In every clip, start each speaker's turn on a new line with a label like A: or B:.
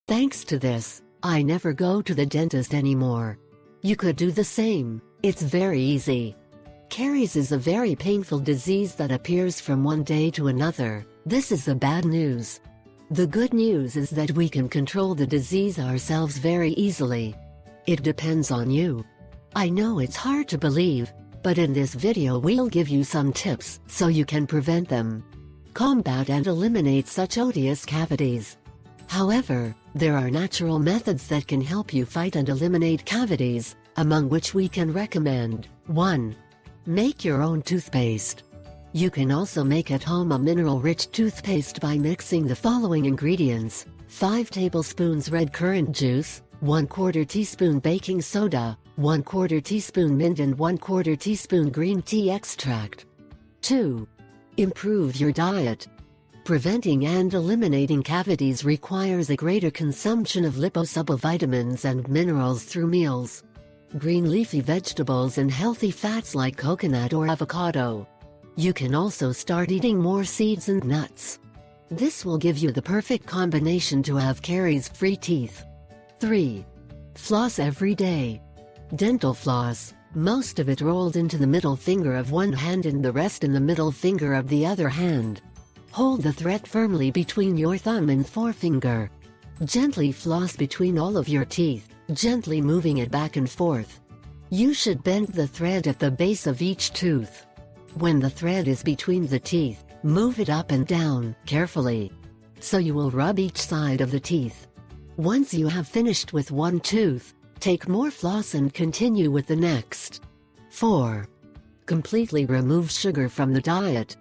A: Thanks to this, I never go to the dentist anymore. You could do the same. It's very easy. Caries is a very painful disease that appears from one day to another. This is the bad news. The good news is that we can control the disease ourselves very easily. It depends on you. I know it's hard to believe, but in this video we'll give you some tips so you can prevent them. Combat and eliminate such odious cavities. However, there are natural methods that can help you fight and eliminate cavities, among which we can recommend. 1. Make your own toothpaste. You can also make at home a mineral-rich toothpaste by mixing the following ingredients: 5 tablespoons red currant juice, 1/4 teaspoon baking soda, 1/4 teaspoon mint and 1/4 teaspoon green tea extract. 2. Improve your diet. Preventing and eliminating cavities requires a greater consumption of liposoluble vitamins and minerals through meals, green leafy vegetables and healthy fats like coconut or avocado. You can also start eating more seeds and nuts. This will give you the perfect combination to have caries-free teeth. 3. Floss every day. Dental floss, most of it rolled into the middle finger of one hand and the rest in the middle finger of the other hand. Hold the thread firmly between your thumb and forefinger. Gently floss between all of your teeth, gently moving it back and forth. You should bend the thread at the base of each tooth. When the thread is between the teeth, move it up and down, carefully. So you will rub each side of the teeth. Once you have finished with one tooth, take more floss and continue with the next. 4. Completely remove sugar from the diet.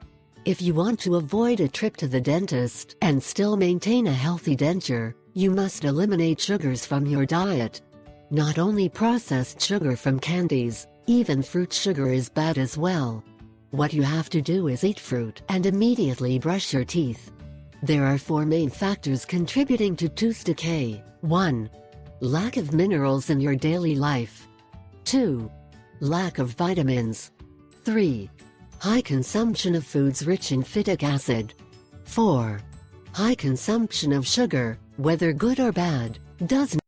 A: If you want to avoid a trip to the dentist and still maintain a healthy denture, you must eliminate sugars from your diet. Not only processed sugar from candies, even fruit sugar is bad as well. What you have to do is eat fruit and immediately brush your teeth. There are 4 main factors contributing to tooth decay. 1. Lack of minerals in your daily life. 2. Lack of vitamins. 3. High consumption of foods rich in phytic acid. 4. High consumption of sugar, whether good or bad, does not